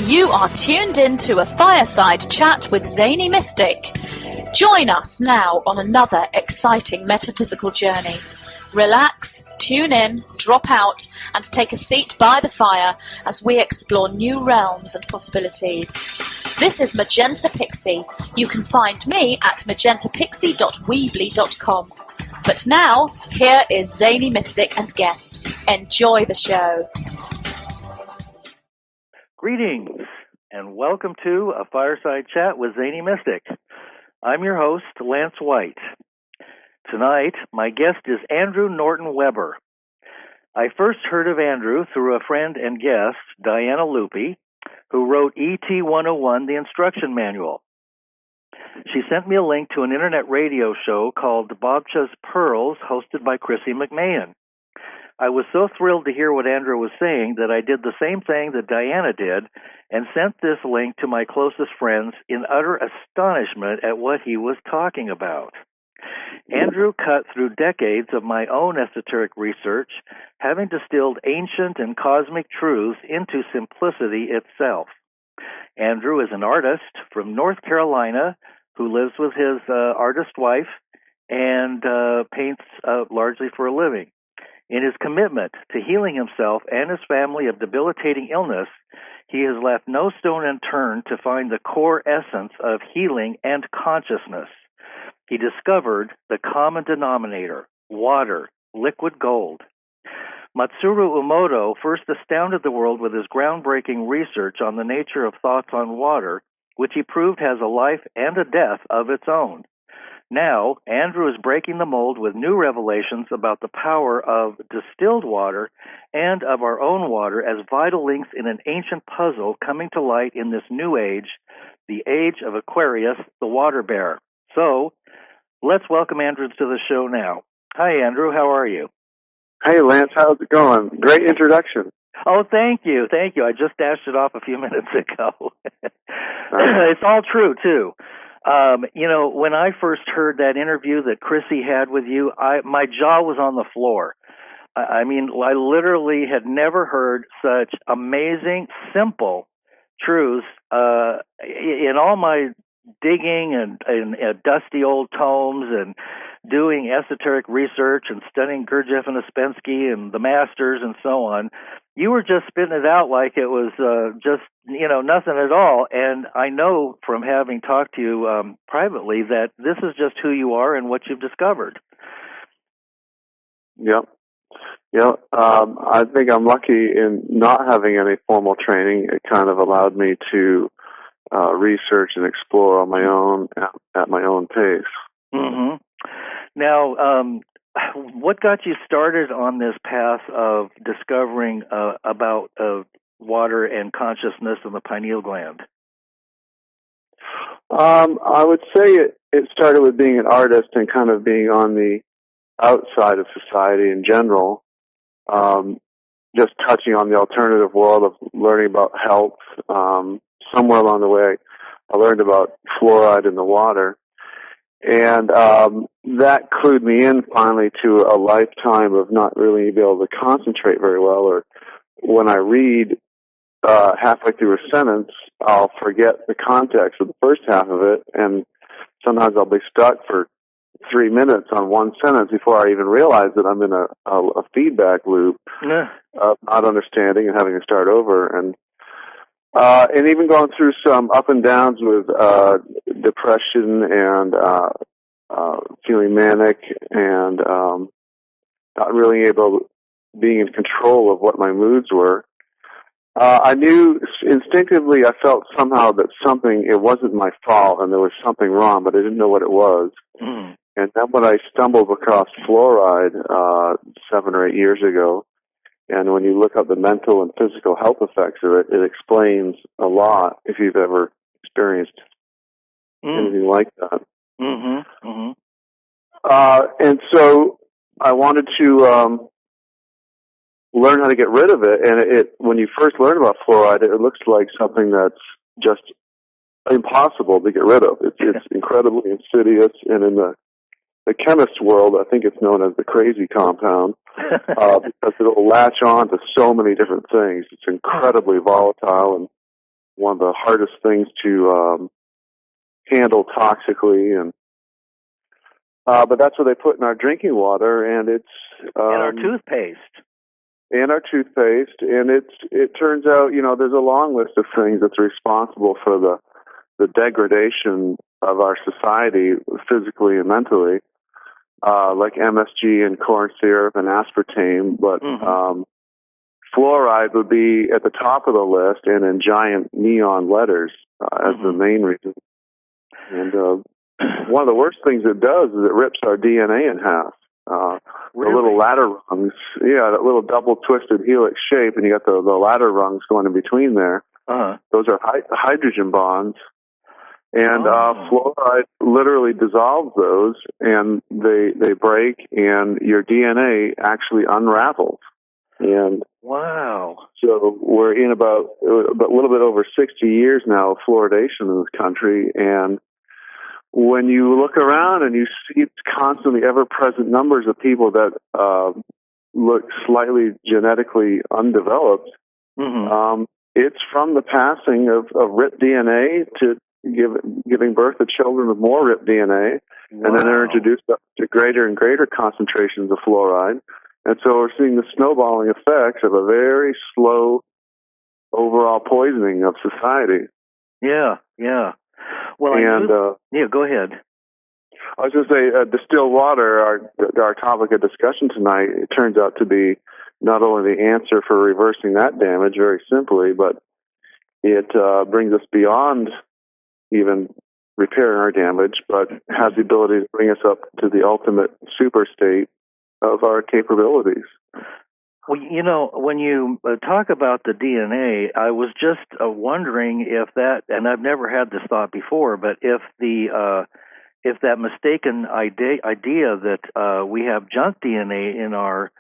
You are tuned in to a fireside chat with Zany Mystic. Join us now on another exciting metaphysical journey. Relax, tune in, drop out, and take a seat by the fire as we explore new realms and possibilities. This is Magenta Pixie. You can find me at magentapixie.weebly.com. But now, here is Zany Mystic and guest. Enjoy the show. Greetings, and welcome to a fireside chat with Zany Mystic. I'm your host, Lance White. Tonight, my guest is Andrew Norton Weber. I first heard of Andrew through a friend and guest, Diana Lupi, who wrote ET 101, the instruction manual. She sent me a link to an internet radio show called Bobcha's Pearls, hosted by Chrissy McMahon. I was so thrilled to hear what Andrew was saying that I did the same thing that Diana did and sent this link to my closest friends in utter astonishment at what he was talking about. Andrew cut through decades of my own esoteric research, having distilled ancient and cosmic truths into simplicity itself. Andrew is an artist from North Carolina who lives with his artist wife and paints largely for a living. In his commitment to healing himself and his family of debilitating illness, he has left no stone unturned to find the core essence of healing and consciousness. He discovered the common denominator, water, liquid gold. Matsuru Emoto first astounded the world with his groundbreaking research on the nature of thoughts on water, which he proved has a life and a death of its own. Now, Andrew is breaking the mold with new revelations about the power of distilled water and of our own water as vital links in an ancient puzzle coming to light in this new age, the age of Aquarius, the water bear. So, let's welcome Andrew to the show now. Hi, Andrew. How are you? Hey, Lance. How's it going? Great introduction. Oh, thank you. Thank you. I just dashed it off a few minutes ago. It's all true, too. When I first heard that interview that Chrissy had with you, my jaw was on the floor. I literally had never heard such amazing, simple truths. In all my digging and dusty old tomes and doing esoteric research and studying Gurdjieff and Ouspensky and the masters and so on, you were just spitting it out like it was nothing at all. And I know from having talked to you privately that this is just who you are and what you've discovered. Yep. I think I'm lucky in not having any formal training. It kind of allowed me to research and explore on my own at my own pace. Mm-hmm. Now, what got you started on this path of discovering about water and consciousness in the pineal gland? I would say it started with being an artist and kind of being on the outside of society in general, just touching on the alternative world of learning about health. Somewhere along the way, I learned about fluoride in the water. And that clued me in finally to a lifetime of not really being able to concentrate very well, or when I read halfway through a sentence, I'll forget the context of the first half of it, and sometimes I'll be stuck for 3 minutes on one sentence before I even realize that I'm in a feedback loop of not understanding and having to start over. And even going through some up and downs with depression and feeling manic and not really being in control of what my moods were. I knew instinctively, I felt somehow that it wasn't my fault and there was something wrong, but I didn't know what it was. Mm. And then when I stumbled across fluoride 7 or 8 years ago, and when you look up the mental and physical health effects of it, it explains a lot if you've ever experienced anything like that. Mm-hmm. Mm-hmm. And so I wanted to learn how to get rid of it. And when you first learn about fluoride, it looks like something that's just impossible to get rid of. It's incredibly insidious, and in the chemist world, I think it's known as the crazy compound, because it'll latch on to so many different things. It's incredibly volatile, and one of the hardest things to handle toxically, and but that's what they put in our drinking water, and it's and our toothpaste. And our toothpaste, and it turns out, there's a long list of things that's responsible for the degradation of our society physically and mentally, like MSG and corn syrup and aspartame, but fluoride would be at the top of the list and in giant neon letters as the main reason. And one of the worst things it does is it rips our DNA in half. Really? The little ladder rungs, that little double twisted helix shape, and you got the ladder rungs going in between there. Those are hydrogen bonds, and fluoride literally dissolves those, and they break, and your DNA actually unravels. And wow! So we're in about a little bit over 60 years now of fluoridation in this country, and when you look around and you see constantly ever-present numbers of people that look slightly genetically undeveloped, it's from the passing of ripped DNA to giving birth to children with more ripped DNA, and then they're introduced to greater and greater concentrations of fluoride. And so we're seeing the snowballing effects of a very slow overall poisoning of society. Yeah. Well, go ahead. I was going to say, distilled water, our topic of discussion tonight, it turns out to be not only the answer for reversing that damage, very simply, but it brings us beyond even repairing our damage, but has the ability to bring us up to the ultimate super state of our capabilities. Well, when you talk about the DNA, I was just wondering if that, and I've never had this thought before, but if that mistaken idea that we have junk DNA in our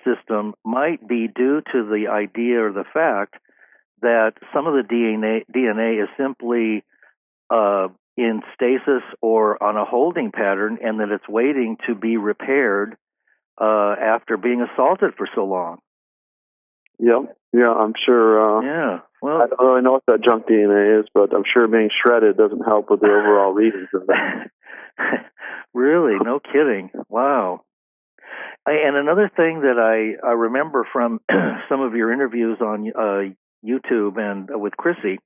system might be due to the idea or the fact that some of the DNA is simply in stasis or on a holding pattern, and that it's waiting to be repaired after being assaulted for so long. Yeah, I'm sure. Well, I don't really know what that junk DNA is, but I'm sure being shredded doesn't help with the overall readings of that. Really, no kidding. Wow. And another thing that I remember from some of your interviews on YouTube and with Chrissy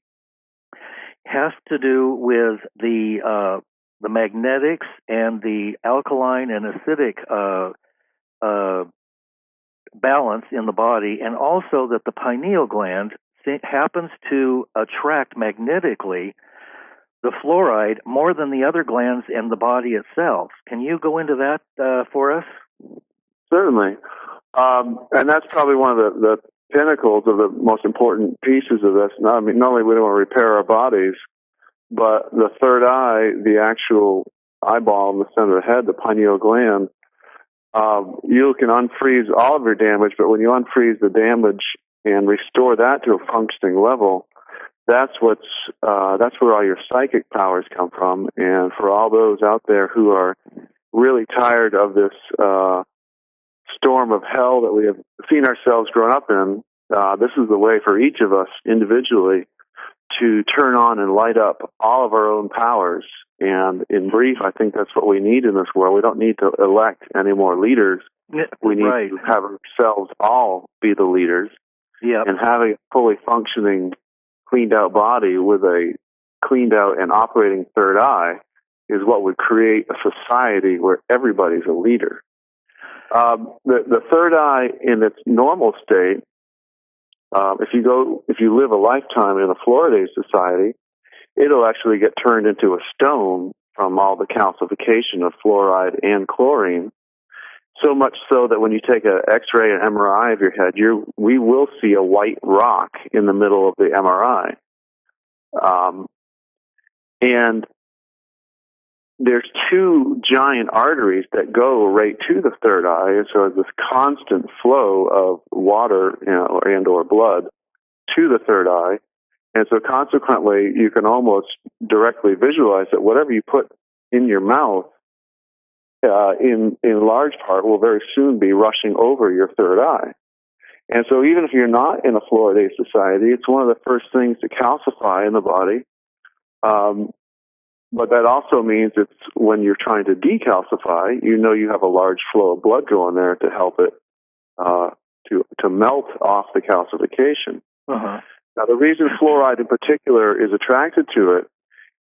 has to do with the magnetics and the alkaline and acidic balance in the body, and also that the pineal gland happens to attract magnetically the fluoride more than the other glands in the body itself. Can you go into that for us? Certainly. And that's probably one of the pinnacles of the most important pieces of this. Not only do we want to repair our bodies, but the third eye, the actual eyeball in the center of the head, the pineal gland, you can unfreeze all of your damage, but when you unfreeze the damage and restore that to a functioning level, that's where all your psychic powers come from. And for all those out there who are really tired of this storm of hell that we have seen ourselves growing up in, this is the way for each of us individually to turn on and light up all of our own powers. And in brief, I think that's what we need in this world. We don't need to elect any more leaders. We need to have ourselves all be the leaders. Yep. And having a fully functioning, cleaned out body with a cleaned out and operating third eye is what would create a society where everybody's a leader. The third eye in its normal state, if you live a lifetime in a fluoridated society, it'll actually get turned into a stone from all the calcification of fluoride and chlorine. So much so that when you take an X-ray and MRI of your head, we will see a white rock in the middle of the MRI. And there's two giant arteries that go right to the third eye, so there's this constant flow of water and or blood to the third eye. And so consequently, you can almost directly visualize that whatever you put in your mouth, in large part, will very soon be rushing over your third eye. And so even if you're not in a fluoridated society, it's one of the first things to calcify in the body. But that also means it's when you're trying to decalcify, you have a large flow of blood going there to help it to melt off the calcification. Uh-huh. Now, the reason fluoride in particular is attracted to it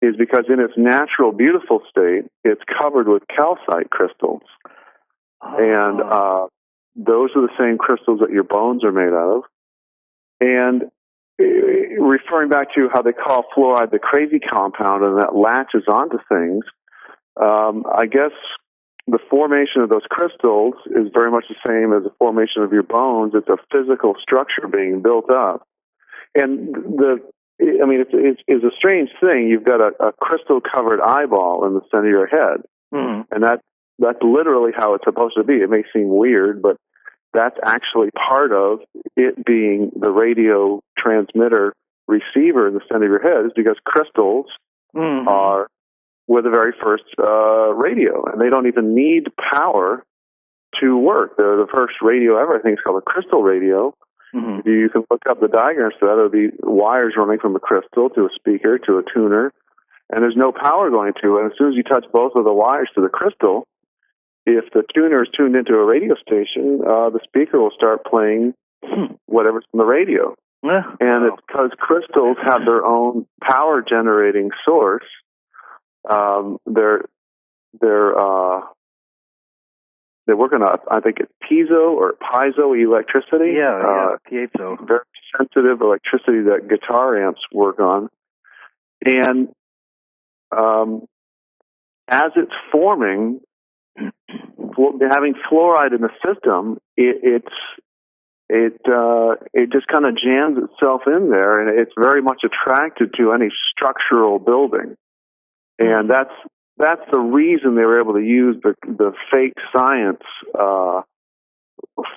is because in its natural, beautiful state, it's covered with calcite crystals. Oh. And those are the same crystals that your bones are made out of. And referring back to how they call fluoride the crazy compound and that latches onto things, I guess the formation of those crystals is very much the same as the formation of your bones. It's a physical structure being built up. And it's a strange thing. You've got a crystal-covered eyeball in the center of your head. Mm-hmm. And that's literally how it's supposed to be. It may seem weird, but that's actually part of it being the radio transmitter receiver in the center of your head, is because crystals were the very first radio, and they don't even need power to work. They're the first radio ever. I think it's called a crystal radio. Mm-hmm. You can look up the diagrams for that. It'll be wires running from a crystal to a speaker to a tuner, and there's no power going to it. And as soon as you touch both of the wires to the crystal, if the tuner is tuned into a radio station, the speaker will start playing whatever's from the radio. Yeah. And it's because crystals have their own power generating source. They're working on, I think it's piezo or piezo electricity. Yeah, piezo. Very sensitive electricity that guitar amps work on. And as it's forming, having fluoride in the system, it just kind of jams itself in there, and it's very much attracted to any structural building. And that's the reason they were able to use the fake science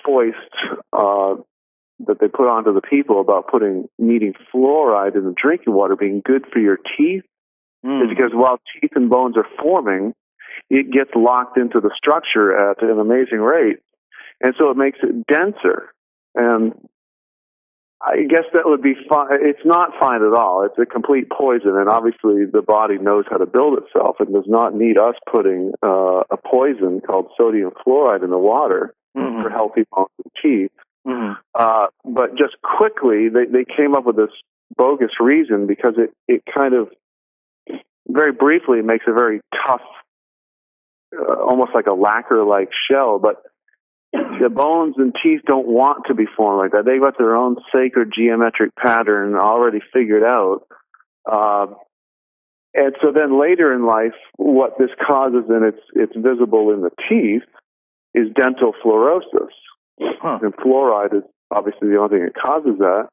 foist that they put onto the people about needing fluoride in the drinking water being good for your teeth. Is because while teeth and bones are forming, it gets locked into the structure at an amazing rate, and so it makes it denser. And I guess that would be fine. It's not fine at all. It's a complete poison, and obviously the body knows how to build itself and does not need us putting a poison called sodium fluoride in the water for healthy bones and teeth. But just quickly, they came up with this bogus reason because it kind of, very briefly, makes a very tough, almost like a lacquer-like shell, but the bones and teeth don't want to be formed like that. They've got their own sacred geometric pattern already figured out. And so then later in life, what this causes, and it's visible in the teeth, is dental fluorosis. And fluoride is obviously the only thing that causes that.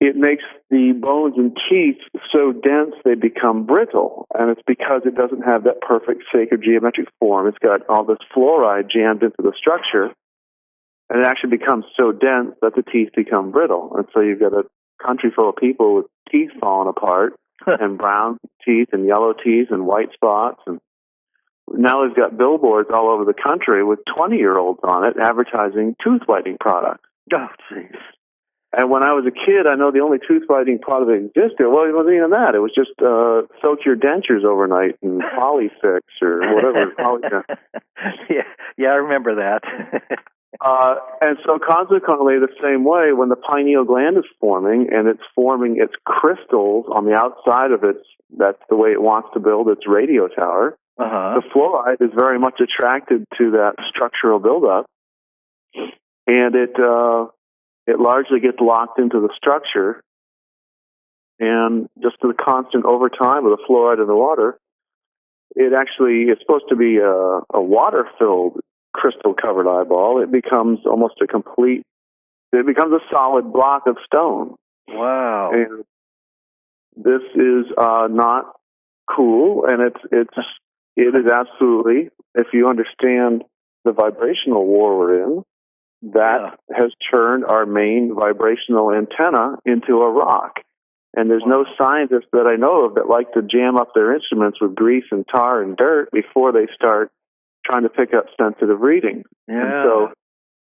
It makes the bones and teeth so dense they become brittle, and it's because it doesn't have that perfect sacred geometric form. It's got all this fluoride jammed into the structure, and it actually becomes so dense that the teeth become brittle. And so you've got a country full of people with teeth falling apart, and brown teeth and yellow teeth and white spots. And now we've got billboards all over the country with 20-year-olds on it advertising tooth whitening products. Oh, jeez. And when I was a kid, I know the only tooth whitening product that existed, well, it wasn't even that. It was just soak your dentures overnight and Polyfix or whatever. Yeah, I remember that. And so consequently, the same way, when the pineal gland is forming and it's forming its crystals on the outside of that's the way it wants to build its radio tower, the fluoride is very much attracted to that structural buildup, and it largely gets locked into the structure, and just to the constant overtime of the fluoride in the water, it's supposed to be a water-filled, crystal-covered eyeball. It becomes almost a solid block of stone. Wow. And this is not cool, and it is absolutely, if you understand the vibrational war we're in, that has turned our main vibrational antenna into a rock. And there's no scientists that I know of that like to jam up their instruments with grease and tar and dirt before they start trying to pick up sensitive readings. Yeah. And so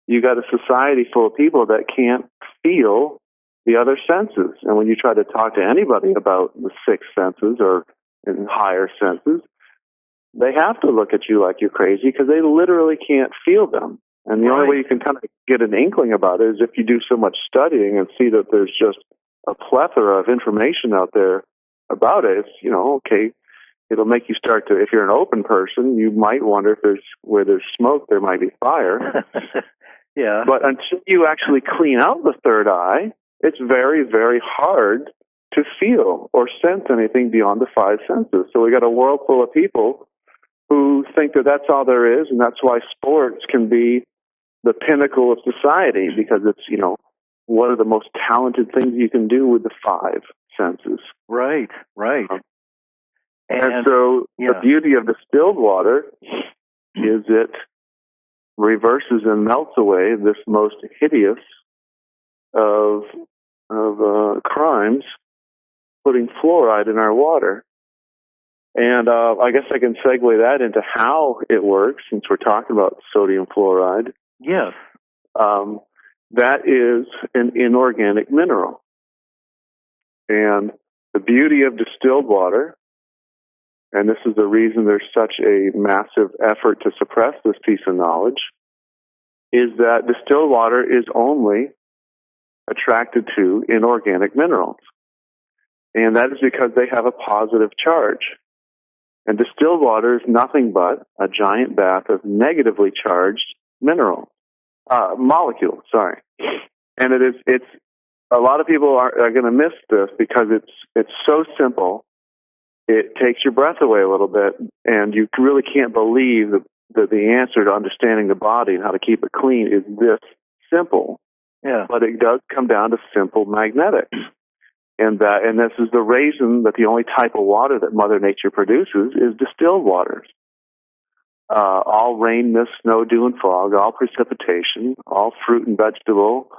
you got a society full of people that can't feel the other senses. And when you try to talk to anybody about the sixth senses or in higher senses, they have to look at you like you're crazy because they literally can't feel them. And the only way you can kind of get an inkling about it is if you do so much studying and see that there's just a plethora of information out there about it. It's, okay, it'll make you start to, if you're an open person, you might wonder if where there's smoke, there might be fire. Yeah. But until you actually clean out the third eye, it's very, very hard to feel or sense anything beyond the five senses. So we got a world full of people who think that that's all there is, and that's why sports can be the pinnacle of society, because it's, one of the most talented things you can do with the five senses. Right. And so the beauty of distilled water is it reverses and melts away this most hideous of crimes, putting fluoride in our water. And I guess I can segue that into how it works, since we're talking about sodium fluoride. Yes. That is an inorganic mineral. And the beauty of distilled water, and this is the reason there's such a massive effort to suppress this piece of knowledge, is that distilled water is only attracted to inorganic minerals. And that is because they have a positive charge. And distilled water is nothing but a giant bath of negatively charged molecules. And it's a lot of people are going to miss this because it's so simple. It takes your breath away a little bit, and you really can't believe that the answer to understanding the body and how to keep it clean is this simple. Yeah. But it does come down to simple magnetics. And this is the reason that the only type of water that Mother Nature produces is distilled waters. All rain, mist, snow, dew, and fog, all precipitation, all fruit and vegetable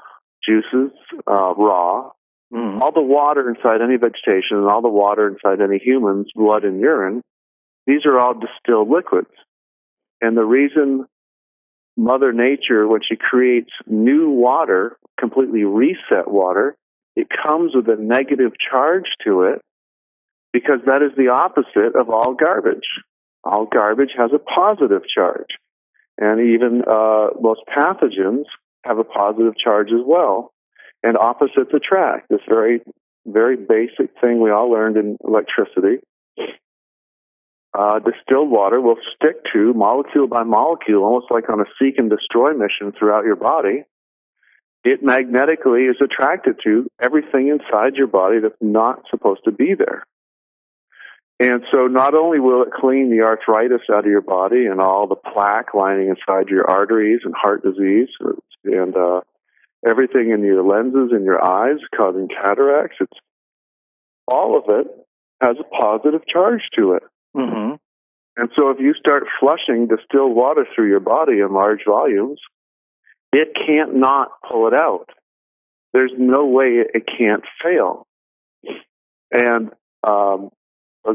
juices, raw, all the water inside any vegetation and all the water inside any human's blood and urine, these are all distilled liquids. And the reason Mother Nature, when she creates new water, completely reset water, it comes with a negative charge to it because that is the opposite of all garbage. All garbage has a positive charge. And even most pathogens have a positive charge as well. And opposites attract. This very, very basic thing we all learned in electricity. Distilled water will stick to molecule by molecule, almost like on a seek and destroy mission throughout your body. It magnetically is attracted to everything inside your body that's not supposed to be there. And so not only will it clean the arthritis out of your body and all the plaque lining inside your arteries and heart disease and everything in your lenses and your eyes causing cataracts, all of it has a positive charge to it. Mm-hmm. And so if you start flushing distilled water through your body in large volumes, it can't not pull it out. There's no way it can't fail. And I'll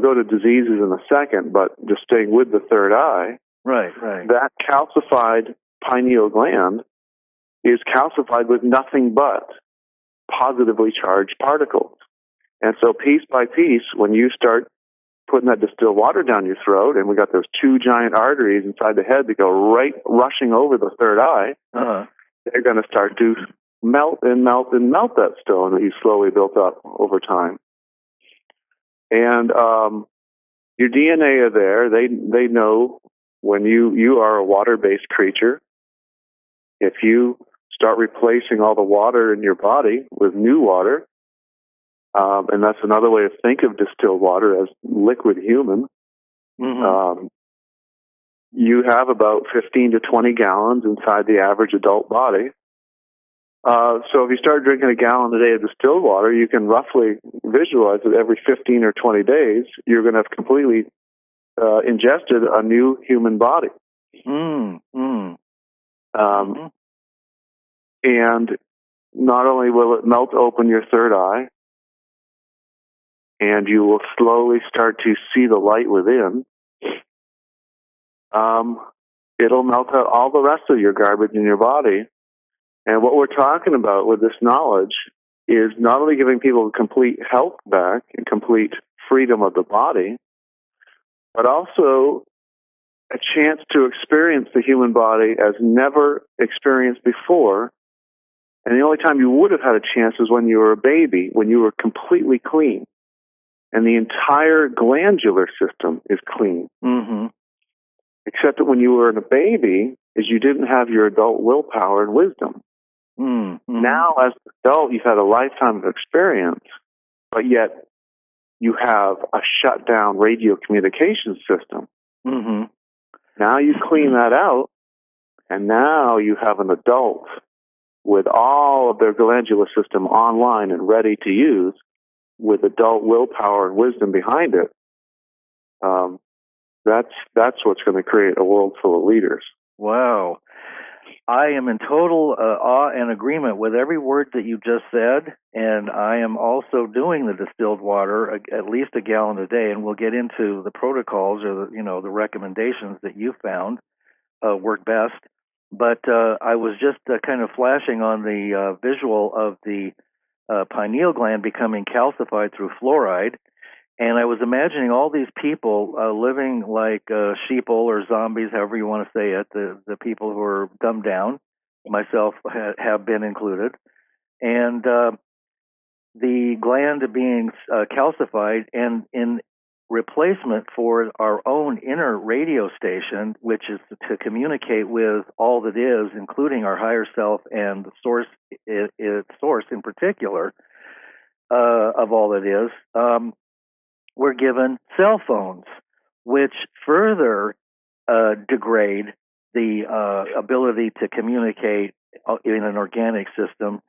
go to diseases in a second, but just staying with the third eye, right. That calcified pineal gland is calcified with nothing but positively charged particles. And so piece by piece, when you start putting that distilled water down your throat, and we got those two giant arteries inside the head that go right rushing over the third eye, they're going to start to melt that stone that you slowly built up over time. And your DNA are there. They know when you are a water-based creature. If you start replacing all the water in your body with new water, and that's another way to think of distilled water as liquid human, you have about 15 to 20 gallons inside the average adult body. So if you start drinking a gallon a day of distilled water, you can roughly visualize that every 15 or 20 days, you're going to have completely ingested a new human body. And not only will it melt open your third eye, and you will slowly start to see the light within, it'll melt out all the rest of your garbage in your body And what we're talking about with this knowledge is not only giving people complete health back and complete freedom of the body, but also a chance to experience the human body as never experienced before. And the only time you would have had a chance is when you were a baby, when you were completely clean. And the entire glandular system is clean. Mm-hmm. Except that when you were a baby, is you didn't have your adult willpower and wisdom. Mm-hmm. Now, as an adult, you've had a lifetime of experience, but yet you have a shut down radio communication system. Mm-hmm. Now you clean that out, and now you have an adult with all of their glandular system online and ready to use, with adult willpower and wisdom behind it. That's what's going to create a world full of leaders. Wow. I am in total awe and agreement with every word that you just said, and I am also doing the distilled water at least a gallon a day, and we'll get into the protocols or the recommendations that you found work best. But I was just kind of flashing on the visual of the pineal gland becoming calcified through fluoride, and I was imagining all these people living like sheeple or zombies, however you want to say it, the people who are dumbed down, myself have been included, and the gland being calcified, and in replacement for our own inner radio station, which is to communicate with all that is, including our higher self and the source, source in particular of all that is, we're given cell phones, which further degrade the ability to communicate in an organic system.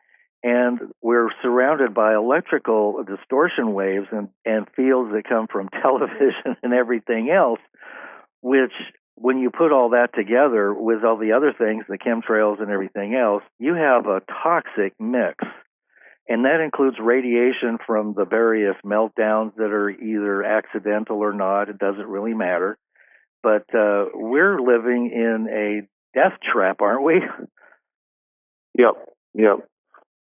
And we're surrounded by electrical distortion waves and fields that come from television and everything else, which, when you put all that together with all the other things, the chemtrails and everything else, you have a toxic mix. And that includes radiation from the various meltdowns that are either accidental or not. It doesn't really matter. But we're living in a death trap, aren't we? Yep.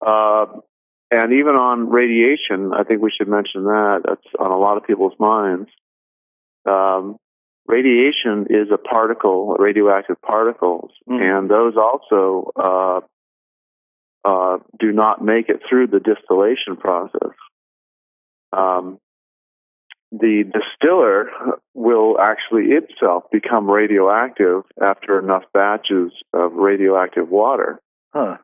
And even on radiation, I think we should mention that. That's on a lot of people's minds. Radiation is a particle, radioactive particles, and those also do not make it through the distillation process. The distiller will actually itself become radioactive after enough batches of radioactive water. Huh.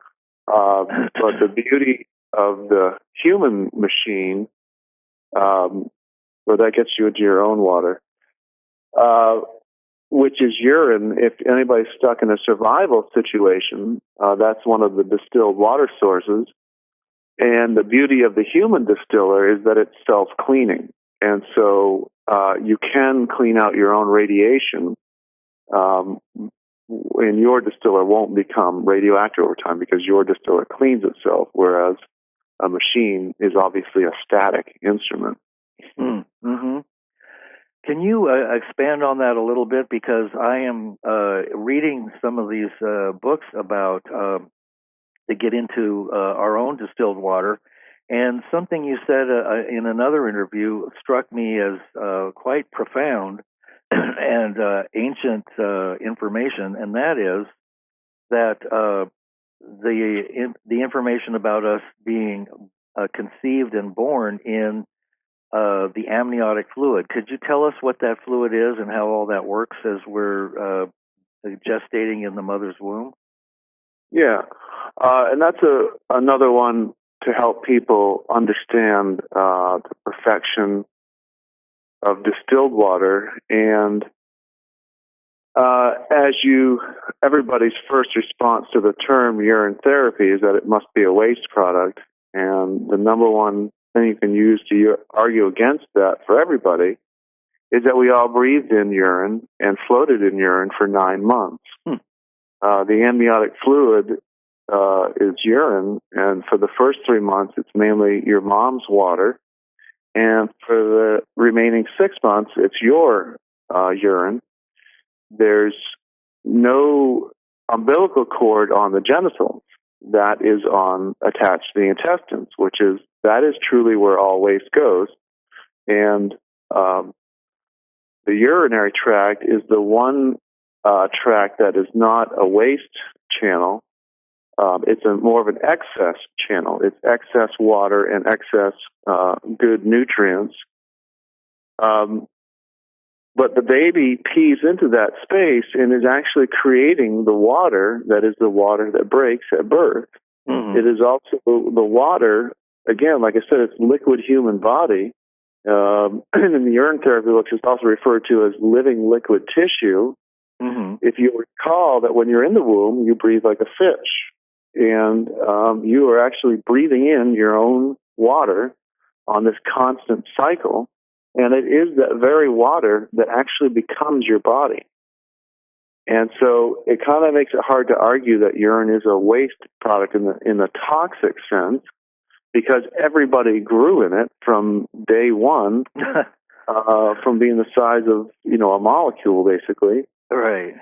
But the beauty of the human machine, well, that gets you into your own water, which is urine. If anybody's stuck in a survival situation, that's one of the distilled water sources. And the beauty of the human distiller is that it's self-cleaning. And so you can clean out your own radiation, and your distiller won't become radioactive over time because your distiller cleans itself, whereas a machine is obviously a static instrument. Mm-hmm. Can you expand on that a little bit? Because I am reading some of these books about to get into our own distilled water, and something you said in another interview struck me as quite profound and ancient information, and that is that the information about us being conceived and born in the amniotic fluid. Could you tell us what that fluid is and how all that works as we're gestating in the mother's womb? Yeah, and that's another one to help people understand the perfection of distilled water. And everybody's first response to the term urine therapy is that it must be a waste product. And the number one thing you can use to argue against that for everybody is that we all breathed in urine and floated in urine for 9 months. The amniotic fluid is urine, and for the first 3 months, it's mainly your mom's water. And for the remaining 6 months, it's your urine. There's no umbilical cord on the genitals. that is attached to the intestines, that is truly where all waste goes. And the urinary tract is the one tract that is not a waste channel. It's more of an excess channel. It's excess water and excess good nutrients. But the baby pees into that space and is actually creating the water that is the water that breaks at birth. Mm-hmm. It is also the water, again, like I said, it's liquid human body. And in the urine therapy books, it's also referred to as living liquid tissue. Mm-hmm. If you recall that when you're in the womb, you breathe like a fish. And you are actually breathing in your own water on this constant cycle. And it is that very water that actually becomes your body. And so it kind of makes it hard to argue that urine is a waste product in the toxic sense, because everybody grew in it from day one, from being the size of, a molecule, basically. Right.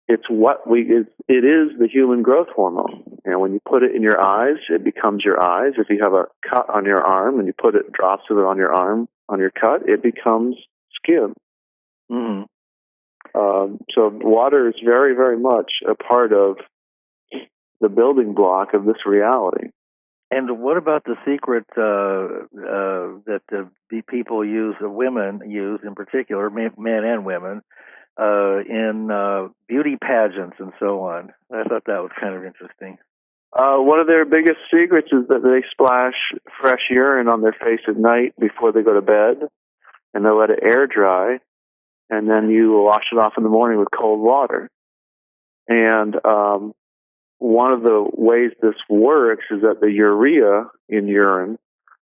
It's it is the human growth hormone. And when you put it in your eyes, it becomes your eyes. If you have a cut on your arm and you put drops of it on your arm, on your cut, it becomes skin. Mm-hmm. So water is very, very much a part of the building block of this reality. And what about the secret that the people use, women use in particular, men and women, in beauty pageants and so on? I thought that was kind of interesting. One of their biggest secrets is that they splash fresh urine on their face at night before they go to bed, and they let it air dry, and then you wash it off in the morning with cold water. And one of the ways this works is that the urea in urine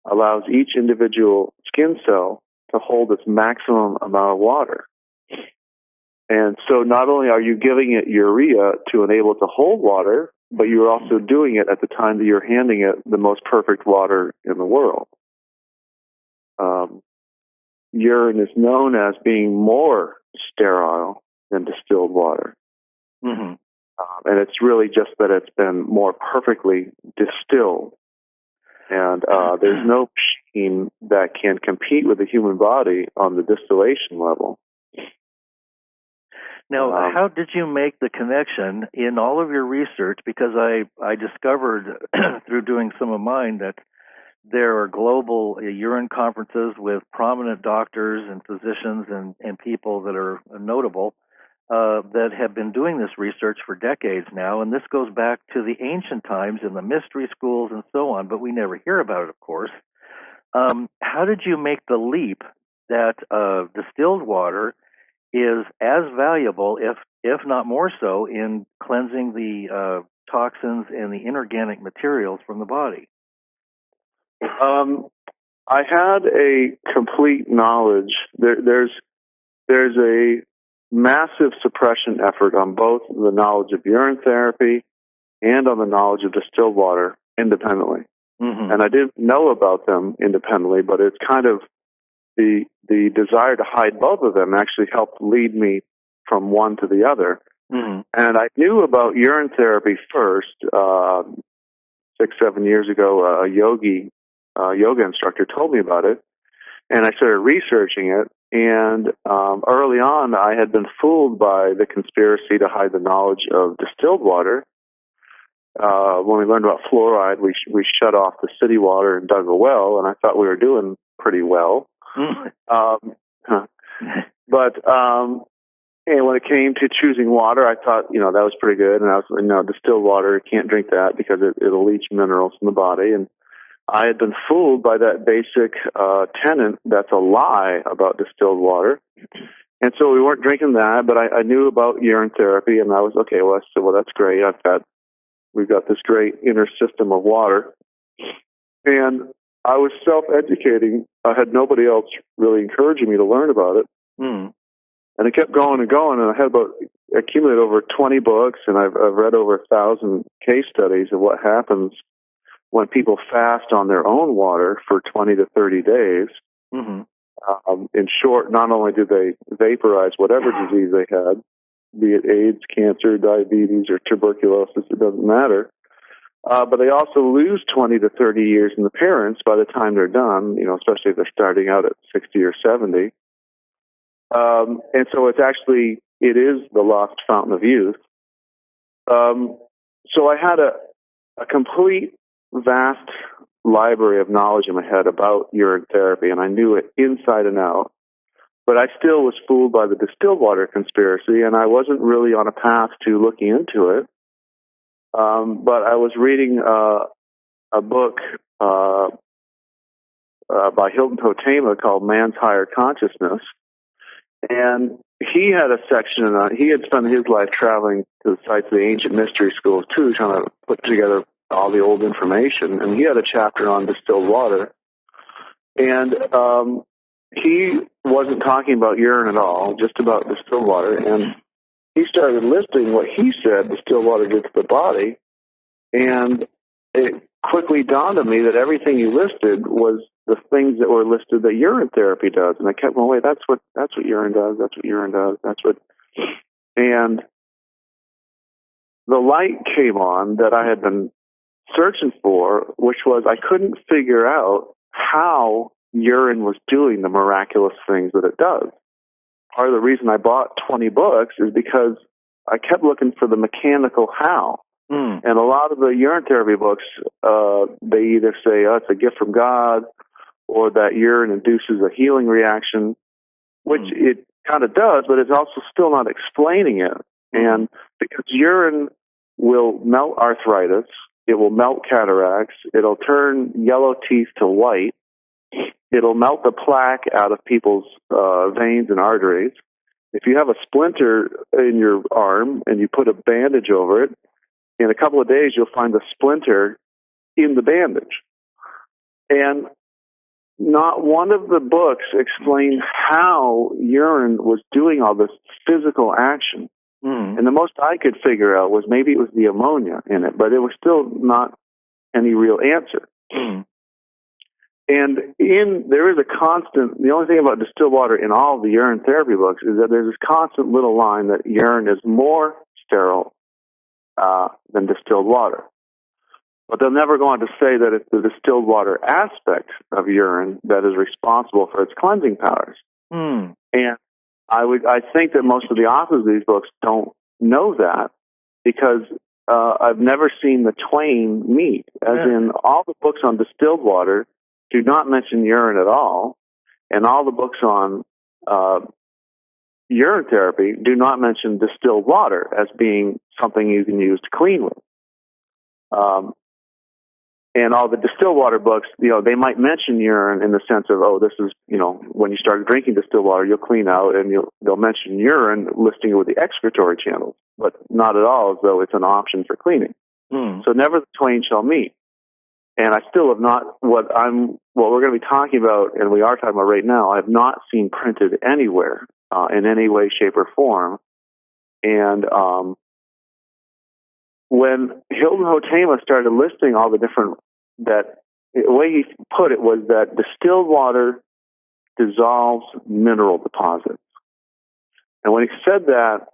allows each individual skin cell to hold its maximum amount of water. And so not only are you giving it urea to enable it to hold water, but you're also doing it at the time that you're handing it the most perfect water in the world. Urine is known as being more sterile than distilled water. Mm-hmm. And it's really just that it's been more perfectly distilled. And there's no machine that can compete with the human body on the distillation level. Now, how did you make the connection in all of your research? Because I discovered through doing some of mine that there are global urine conferences with prominent doctors and physicians and people that are notable that have been doing this research for decades now. And this goes back to the ancient times in the mystery schools and so on, but we never hear about it, of course. How did you make the leap that distilled water is as valuable, if not more so, in cleansing the toxins and the inorganic materials from the body? I had a complete knowledge. There's a massive suppression effort on both the knowledge of urine therapy and on the knowledge of distilled water independently. Mm-hmm. And I didn't know about them independently, but it's kind of the desire to hide both of them actually helped lead me from one to the other. Mm-hmm. And I knew about urine therapy first 6-7 years ago. A yoga instructor told me about it, and I started researching it. And early on, I had been fooled by the conspiracy to hide the knowledge of distilled water. When we learned about fluoride, we shut off the city water and dug a well, and I thought we were doing pretty well. And when it came to choosing water, I thought, that was pretty good. And I was, distilled water, you can't drink that because it'll leach minerals from the body. And I had been fooled by that basic tenet that's a lie about distilled water. And so we weren't drinking that, but I knew about urine therapy, and I was, okay, well, that's great. We've got this great inner system of water. And I was self-educating. I had nobody else really encouraging me to learn about it. Mm. And it kept going and going, and I had accumulated over 20 books, and I've read over 1,000 case studies of what happens when people fast on their own water for 20 to 30 days. Mm-hmm. In short, not only do they vaporize whatever disease they had, be it AIDS, cancer, diabetes, or tuberculosis, it doesn't matter. But they also lose 20 to 30 years in the parents by the time they're done, especially if they're starting out at 60 or 70. And so it is the lost fountain of youth. So I had a complete, vast library of knowledge in my head about urine therapy, and I knew it inside and out. But I still was fooled by the distilled water conspiracy, and I wasn't really on a path to looking into it. But I was reading a book by Hilton Totema called Man's Higher Consciousness, and he had a section, and he had spent his life traveling to the sites of the ancient mystery schools too, trying to put together all the old information. And he had a chapter on distilled water, and he wasn't talking about urine at all, just about distilled water. And he started listing what he said distilled water did to the body, and it quickly dawned on me that everything he listed was the things that were listed that urine therapy does. And I kept going, wait, that's what urine does. That's what urine does. And the light came on that I had been searching for, which was I couldn't figure out how urine was doing the miraculous things that it does. Part of the reason I bought 20 books is because I kept looking for the mechanical how. And a lot of the urine therapy books, they either say, it's a gift from God, or that urine induces a healing reaction, which it kind of does, but it's also still not explaining it. And because urine will melt arthritis, it will melt cataracts, it'll turn yellow teeth to white, it'll melt the plaque out of people's veins and arteries. If you have a splinter in your arm and you put a bandage over it, in a couple of days you'll find the splinter in the bandage. And not one of the books explained how urine was doing all this physical action. And the most I could figure out was maybe it was the ammonia in it, but it was still not any real answer. And there is a constant, the only thing about distilled water in all the urine therapy books is that there's this constant little line that urine is more sterile than distilled water. But they'll never go on to say that it's the distilled water aspect of urine that is responsible for its cleansing powers. And I think that most of the authors of these books don't know that, because I've never seen the twain meet. As in, all the books on distilled water do not mention urine at all, and all the books on urine therapy do not mention distilled water as being something you can use to clean with. And all the distilled water books, they might mention urine in the sense of, this is, when you start drinking distilled water, you'll clean out, and they'll mention urine, listing it with the excretory channels, but not at all as though it's an option for cleaning. So never the twain shall meet. And I still have not, what we're going to be talking about, and we are talking about right now, I have not seen printed anywhere in any way, shape, or form. And when Hilton Totema started listing all the different, the way he put it was that distilled water dissolves mineral deposits. And when he said that,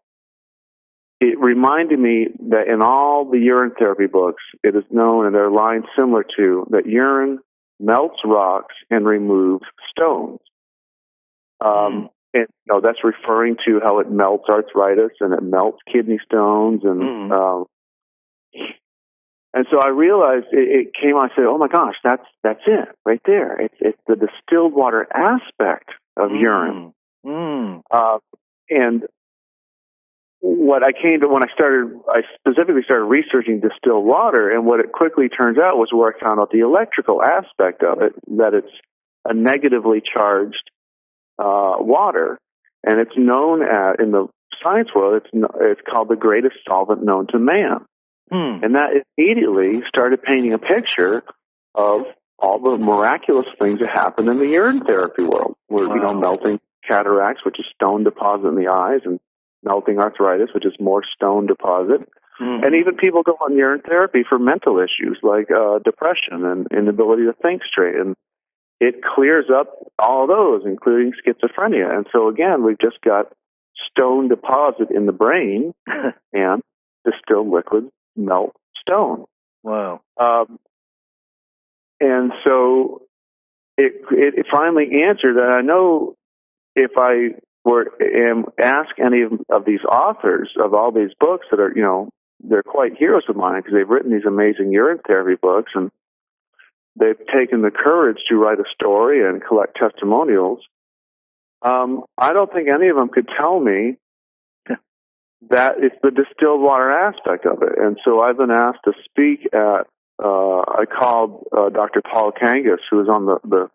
it reminded me that in all the urine therapy books, it is known, and there are lines similar to, that urine melts rocks and removes stones. And that's referring to how it melts arthritis and it melts kidney stones, and so I realized it came on. I said, "Oh my gosh, that's it right there. It's the distilled water aspect of urine." And what I came to when I specifically started researching distilled water, and what it quickly turns out was where I found out the electrical aspect of it, that it's a negatively charged water, and it's known in the science world, it's called the greatest solvent known to man. And that immediately started painting a picture of all the miraculous things that happen in the urine therapy world, where melting cataracts, which is stone deposit in the eyes, and melting arthritis, which is more stone deposit. And even people go on urine therapy for mental issues like depression and inability to think straight, and it clears up all those, including schizophrenia. And so again, we've just got stone deposit in the brain, and distilled liquid melt stone. Wow. And so it finally answered that I know if I ask any of these authors of all these books that are, they're quite heroes of mine because they've written these amazing urine therapy books and they've taken the courage to write a story and collect testimonials. I don't think any of them could tell me that it's the distilled water aspect of it. And so I've been asked to speak at, I called Dr. Paul Kangas, who is on the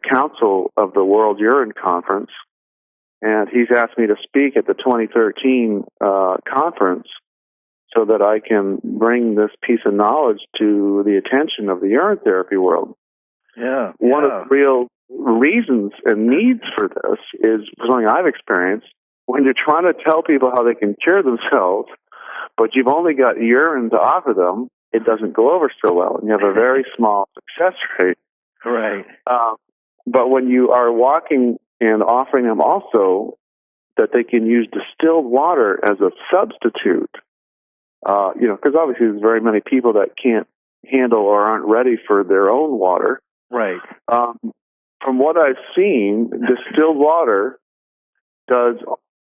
council of the World Urine Conference, and he's asked me to speak at the 2013 conference so that I can bring this piece of knowledge to the attention of the urine therapy world. Yeah. One of the real reasons and needs for this is something I've experienced. When you're trying to tell people how they can cure themselves, but you've only got urine to offer them, it doesn't go over so well, and you have a very small success rate. Right. But when you are walking and offering them also that they can use distilled water as a substitute, because obviously there's very many people that can't handle or aren't ready for their own water. Right. From what I've seen, distilled water does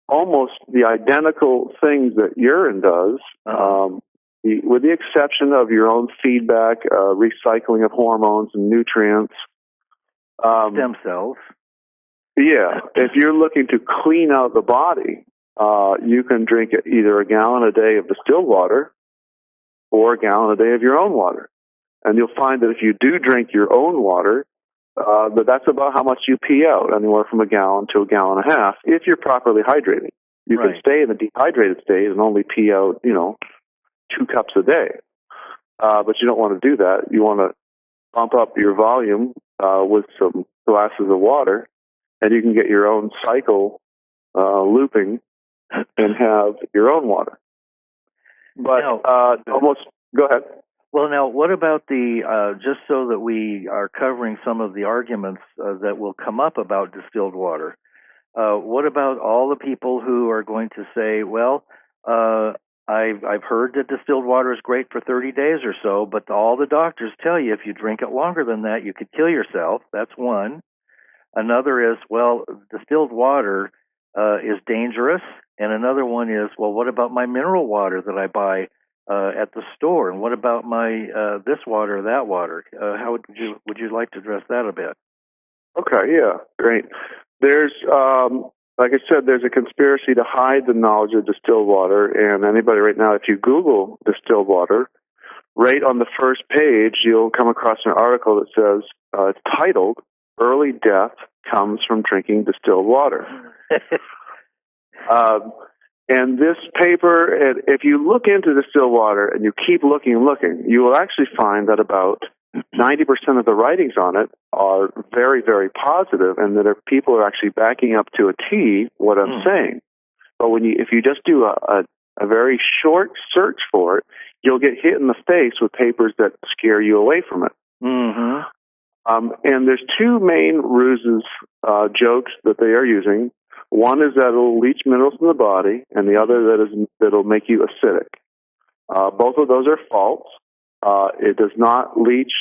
almost the identical things that urine does, with the exception of your own feedback, recycling of hormones and nutrients. Stem cells. Yeah. If you're looking to clean out the body, you can drink either a gallon a day of distilled water or a gallon a day of your own water. And you'll find that if you do drink your own water, that's about how much you pee out, anywhere from a gallon to a gallon and a half, if you're properly hydrating. You can stay in a dehydrated state and only pee out, 2 cups a day. But you don't want to do that. You want to bump up your volume with some glasses of water, and you can get your own cycle looping and have your own water. But go ahead. Well, now, what about just so that we are covering some of the arguments that will come up about distilled water, what about all the people who are going to say, well, I've heard that distilled water is great for 30 days or so, but all the doctors tell you if you drink it longer than that, you could kill yourself. That's one. Another is, well, distilled water is dangerous. And another one is, well, what about my mineral water that I buy at the store? And what about my this water or that water? How would you like to address that a bit? Okay, yeah, great. There's, like I said, there's a conspiracy to hide the knowledge of distilled water. And anybody right now, if you Google distilled water, right on the first page, you'll come across an article that says, it's titled, "Early Death Comes from Drinking Distilled Water." And this paper, if you look into distilled water and you keep looking and looking, you will actually find that about 90% of the writings on it are very, very positive, and that people are actually backing up to a T what I'm saying. But if you just do a very short search for it, you'll get hit in the face with papers that scare you away from it. Mm-hmm. And there's 2 main ruses, jokes that they are using. One is that it'll leach minerals from the body, and the other that'll make you acidic. Both of those are false. It does not leach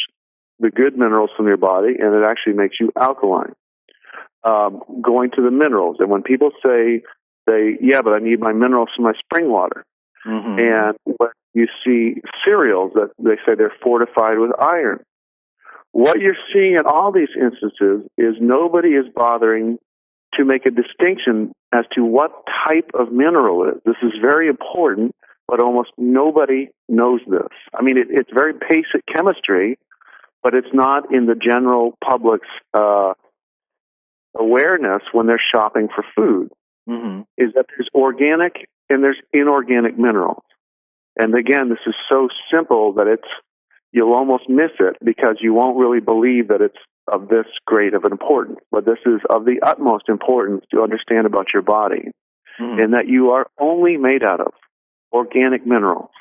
the good minerals from your body, and it actually makes you alkaline. Going to the minerals, and when people say, but I need my minerals from my spring water. Mm-hmm. And when you see cereals that they say they're fortified with iron, what you're seeing in all these instances is nobody is bothering to make a distinction as to what type of mineral it is. This is very important, but almost nobody knows this. I mean, it's very basic chemistry, but it's not in the general public's awareness when they're shopping for food. Mm-hmm. Is that there's organic and there's inorganic minerals. And again, this is so simple that you'll almost miss it because you won't really believe that it's of this great of an importance. But this is of the utmost importance to understand about your body, and that you are only made out of organic minerals.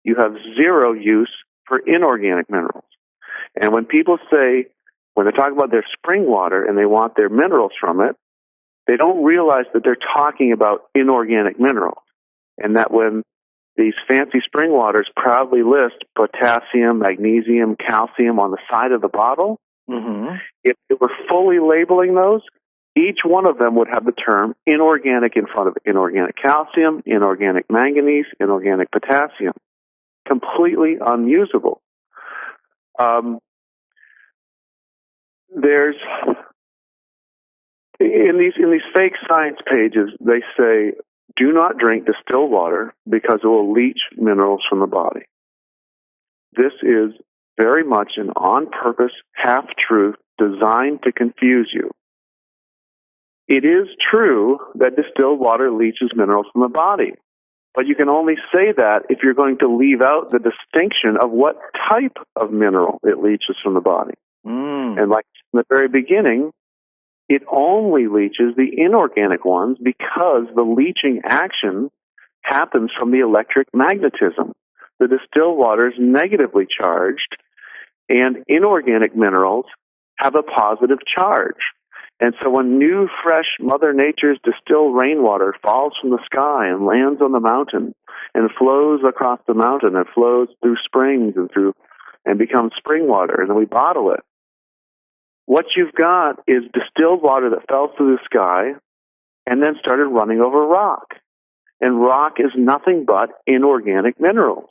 You have zero use for inorganic minerals. And when people when they talk about their spring water and they want their minerals from it, they don't realize that they're talking about inorganic minerals. And that when these fancy spring waters proudly list potassium, magnesium, calcium on the side of the bottle. Mm-hmm. If they were fully labeling those, each one of them would have the term inorganic in front of it. Inorganic calcium, inorganic manganese, inorganic potassium. Completely unusable. There's in these fake science pages, they say, do not drink distilled water because it will leach minerals from the body. This is very much an on-purpose half-truth designed to confuse you. It is true that distilled water leaches minerals from the body, but you can only say that if you're going to leave out the distinction of what type of mineral it leaches from the body. And like in the very beginning, it only leaches the inorganic ones because the leaching action happens from the electric magnetism. The distilled water is negatively charged, and inorganic minerals have a positive charge. And so when new, fresh Mother Nature's distilled rainwater falls from the sky and lands on the mountain and flows across the mountain and flows through springs and becomes spring water, and then we bottle it, what you've got is distilled water that fell through the sky and then started running over rock. And rock is nothing but inorganic minerals.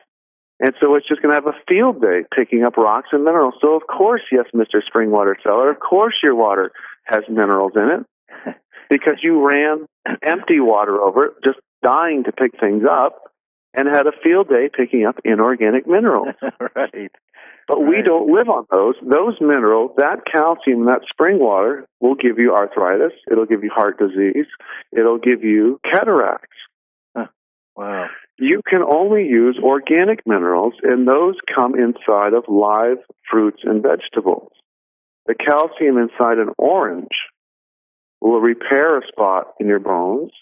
And so it's just going to have a field day picking up rocks and minerals. So of course, yes, Mr. Spring Water Seller, of course your water has minerals in it because you ran empty water over it, just dying to pick things up, and had a field day picking up inorganic minerals. Right. But we don't live on those. Those minerals, that calcium, that spring water will give you arthritis. It'll give you heart disease. It'll give you cataracts. Huh. Wow. You can only use organic minerals, and those come inside of live fruits and vegetables. The calcium inside an orange will repair a spot in your bones.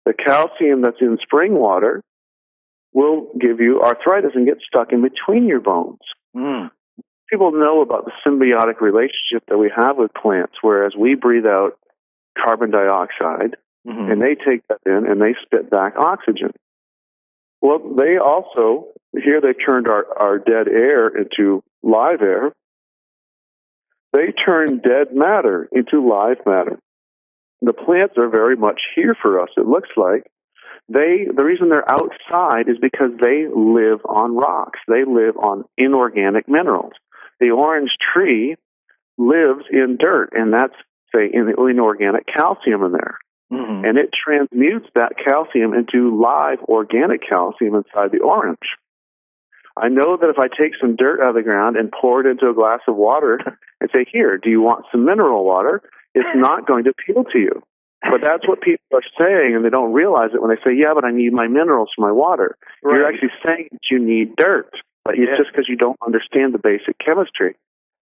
The calcium that's in spring water will give you arthritis and get stuck in between your bones. People know about the symbiotic relationship that we have with plants, whereas we breathe out carbon dioxide, and they take that in and they spit back oxygen. Well, they also, here they've turned our dead air into live air. They turn dead matter into live matter. The plants are very much here for us, it looks like. The reason they're outside is because they live on rocks. They live on inorganic minerals. The orange tree lives in dirt, and that's, say, in the inorganic calcium in there. And it transmutes that calcium into live organic calcium inside the orange. I know that if I take some dirt out of the ground and pour it into a glass of water and say, here, do you want some mineral water? It's not going to appeal to you. But that's what people are saying, and they don't realize it when they say, yeah, but I need my minerals for my water. Right. You're actually saying that you need dirt, but it's just because you don't understand the basic chemistry.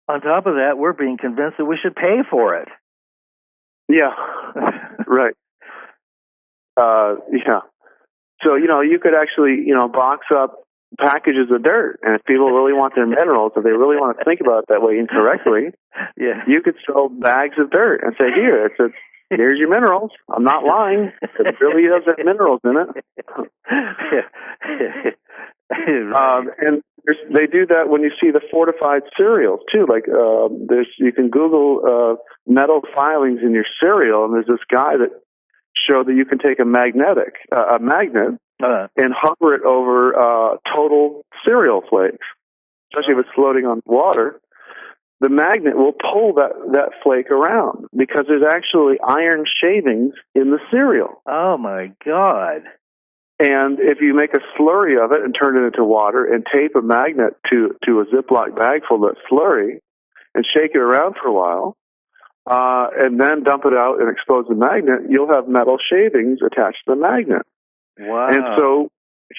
On top of that, we're being convinced that we should pay for it. Yeah, right. Yeah. So, you could actually, box up packages of dirt, and if people really want their minerals, if they really want to think about it that way incorrectly, you could sell bags of dirt and say, here's your minerals. I'm not lying. It really does have minerals in it. And they do that when you see the fortified cereals too. Like you can Google metal filings in your cereal, and there's this guy that showed that you can take a magnet and hover it over total cereal flakes, especially if it's floating on water. The magnet will pull that flake around because there's actually iron shavings in the cereal. Oh, my God. And if you make a slurry of it and turn it into water and tape a magnet to a Ziploc bag full of that slurry and shake it around for a while, and then dump it out and expose the magnet, you'll have metal shavings attached to the magnet. Wow. And so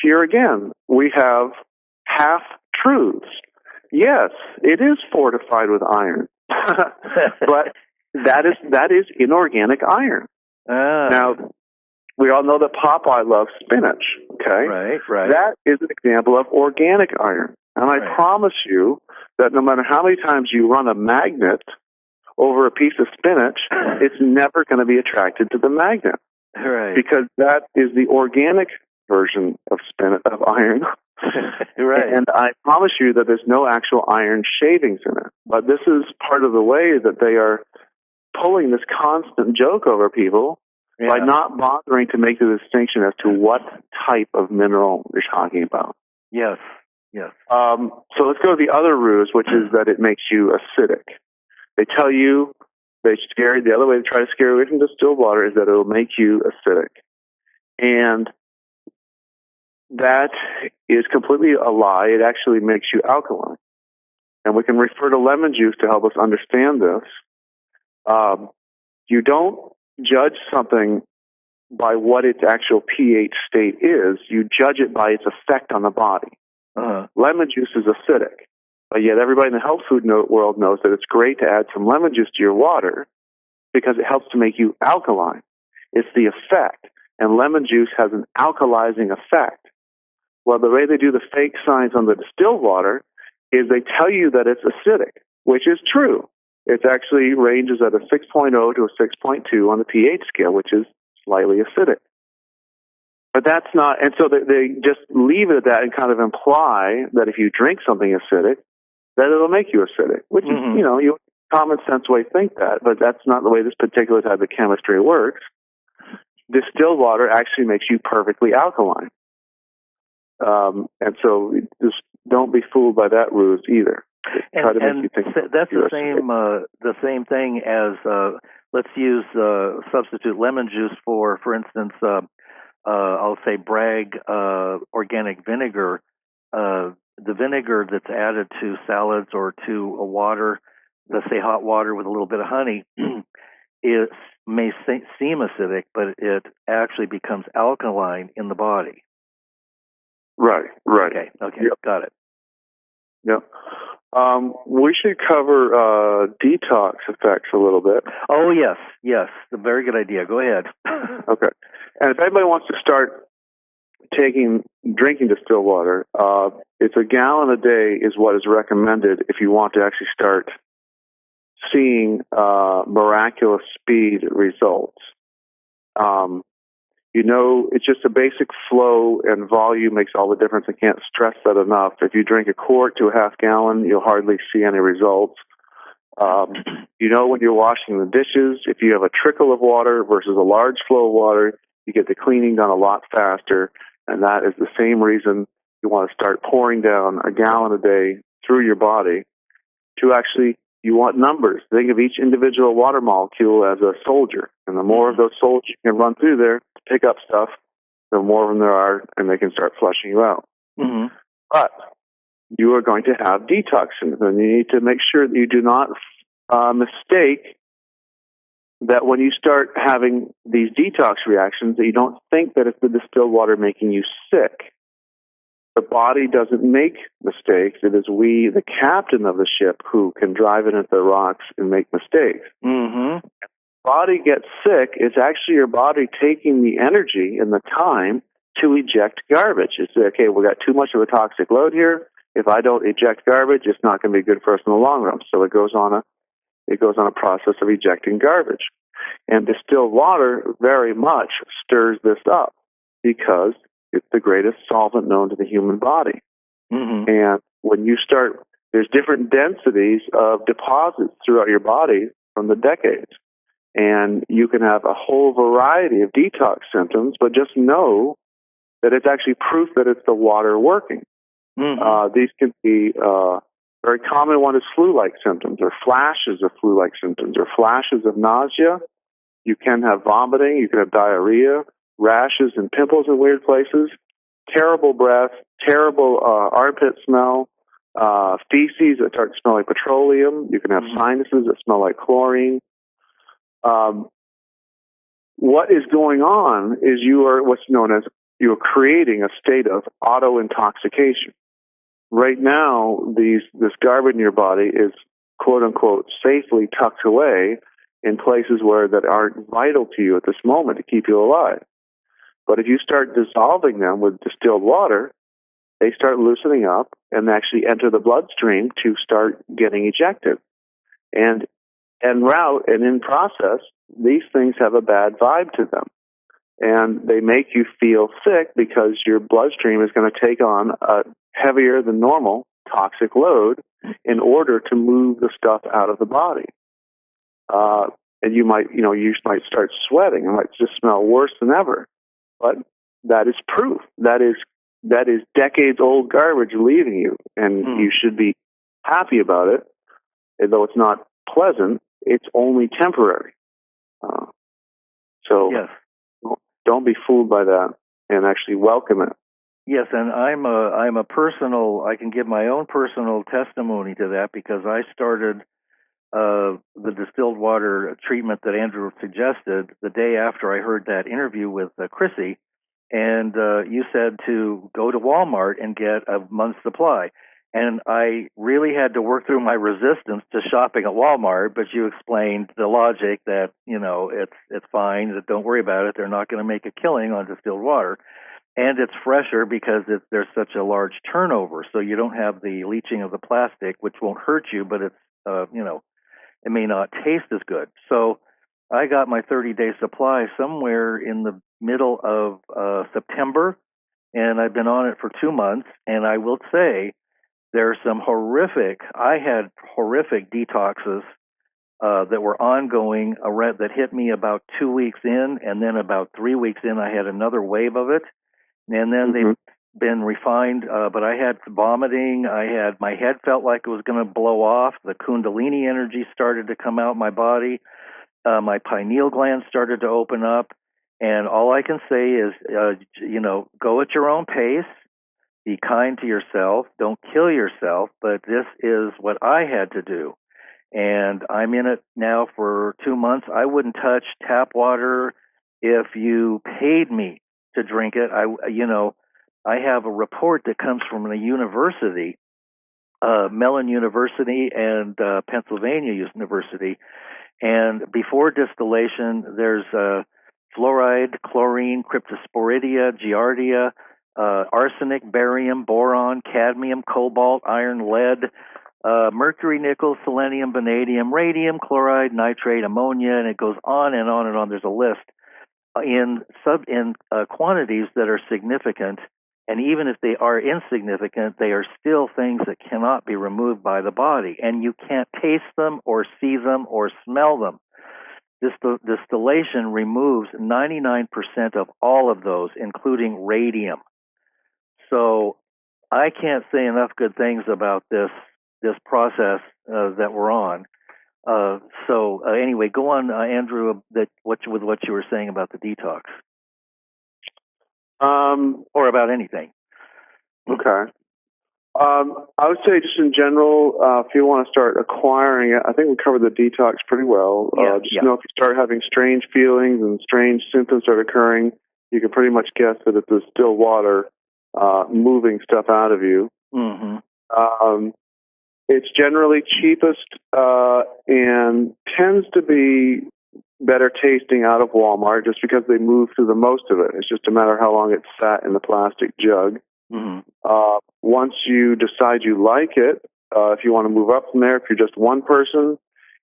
here again, we have half-truths. Yes, it is fortified with iron, but that is inorganic iron. Now, we all know that Popeye loves spinach, okay? Right. That is an example of organic iron. And I promise you that no matter how many times you run a magnet over a piece of spinach, it's never going to be attracted to the magnet. Right. Because that is the organic version of iron. Right. And I promise you that there's no actual iron shavings in it. But this is part of the way that they are pulling this constant joke over people by not bothering to make the distinction as to what type of mineral you're talking about. Yes, yes. So let's go to the other ruse, which is that it makes you acidic. They tell you, the other way to try to scare you away from distilled water is that it'll make you acidic. And that is completely a lie. It actually makes you alkaline. And we can refer to lemon juice to help us understand this. You don't judge something by what its actual pH state is. You judge it by its effect on the body. Lemon juice is acidic, but yet everybody in the health food world knows that it's great to add some lemon juice to your water because it helps to make you alkaline. It's the effect, and lemon juice has an alkalizing effect. Well, the way they do the fake science on the distilled water is they tell you that it's acidic, which is true. It actually ranges at a 6.0 to a 6.2 on the pH scale, which is slightly acidic. But that's not, and so they just leave it at that and kind of imply that if you drink something acidic, that it'll make you acidic, which is, you common sense way to think that, but that's not the way this particular type of chemistry works. Distilled water actually makes you perfectly alkaline. And so just don't be fooled by that ruse either. Try to make you think that's the same thing as let's use substitute lemon juice for instance, I'll say Bragg organic vinegar. The vinegar that's added to salads or to a water, let's say hot water with a little bit of honey, it may seem acidic, but it actually becomes alkaline in the body. Right. Okay, yep. Got it. Yep. We should cover detox effects a little bit. Oh, yes. A very good idea. Go ahead. Okay. And if anybody wants to start drinking distilled water, it's a gallon a day is what is recommended if you want to actually start seeing miraculous speed results. It's just a basic flow and volume makes all the difference. I can't stress that enough. If you drink a quart to a half gallon, you'll hardly see any results. When you're washing the dishes, if you have a trickle of water versus a large flow of water, you get the cleaning done a lot faster. And that is the same reason you want to start pouring down a gallon a day through your body to actually, you want numbers. Think of each individual water molecule as a soldier. And the more of those soldiers you can run through there to pick up stuff, the more of them there are, and they can start flushing you out. Mm-hmm. But you are going to have detoxins, and you need to make sure that you do not mistake that when you start having these detox reactions, that you don't think that it's the distilled water making you sick. The body doesn't make mistakes. It is we, the captain of the ship, who can drive it into the rocks and make mistakes. Mm-hmm. If the body gets sick, it's actually your body taking the energy and the time to eject garbage. It's okay, we got too much of a toxic load here. If I don't eject garbage, it's not going to be good for us in the long run. So it goes on a process of ejecting garbage. And distilled water very much stirs this up because it's the greatest solvent known to the human body. Mm-hmm. And when you start, there's different densities of deposits throughout your body from the decades. And you can have a whole variety of detox symptoms, but just know that it's actually proof that it's the water working. Mm-hmm. These can be, very common one is flu-like symptoms or flashes of flu-like symptoms or flashes of nausea. You can have vomiting. You can have diarrhea, rashes and pimples in weird places, terrible breath, terrible armpit smell, feces that start to smell like petroleum. You can have sinuses that smell like chlorine. What is going on is you are what's known as you're creating a state of auto-intoxication. Right now, this garbage in your body is, quote unquote, safely tucked away in places that aren't vital to you at this moment to keep you alive. But if you start dissolving them with distilled water, they start loosening up and actually enter the bloodstream to start getting ejected. And en route and in process, these things have a bad vibe to them. and they make you feel sick because your bloodstream is going to take on a heavier than normal toxic load in order to move the stuff out of the body. And you might start sweating. It might just smell worse than ever. But that is proof. That is decades old garbage leaving you, and you should be happy about it. And though it's not pleasant, it's only temporary. So yes. Don't be fooled by that, and actually welcome it. Yes, and I can give my own personal testimony to that, because I started the distilled water treatment that Andrew suggested the day after I heard that interview with Chrissy, and you said to go to Walmart and get a month's supply. And I really had to work through my resistance to shopping at Walmart, but you explained the logic that, it's fine, that don't worry about it, they're not going to make a killing on distilled water. And it's fresher because there's such a large turnover, so you don't have the leaching of the plastic, which won't hurt you, but it's, it may not taste as good. So I got my 30-day supply somewhere in the middle of September, and I've been on it for 2 months, and I will say there's I had horrific detoxes that were ongoing, that hit me about 2 weeks in, and then about 3 weeks in, I had another wave of it. And then they've been refined, but I had vomiting. My head felt like it was going to blow off. The Kundalini energy started to come out my body. My pineal gland started to open up. And all I can say is, go at your own pace. Be kind to yourself. Don't kill yourself. But this is what I had to do. And I'm in it now for 2 months. I wouldn't touch tap water if you paid me to drink it. I have a report that comes from a university, Mellon University and Pennsylvania University, and before distillation, there's fluoride, chlorine, cryptosporidia, giardia, arsenic, barium, boron, cadmium, cobalt, iron, lead, mercury, nickel, selenium, vanadium, radium, chloride, nitrate, ammonia, and it goes on and on and on. There's a list in quantities that are significant, and even if they are insignificant, they are still things that cannot be removed by the body, and you can't taste them or see them or smell them. Distillation removes 99% of all of those, including radium. So I can't say enough good things about this process that we're on. Anyway, go on, Andrew, with what you were saying about the detox. Or about anything. Okay. I would say just in general, if you want to start acquiring it, I think we covered the detox pretty well. Know if you start having strange feelings and strange symptoms start occurring, you can pretty much guess that it's the still water moving stuff out of you. Mm-hmm. It's generally cheapest and tends to be better tasting out of Walmart just because they move through the most of it. It's just a matter of how long it's sat in the plastic jug. Mm-hmm. Once you decide you like it, if you want to move up from there, if you're just one person,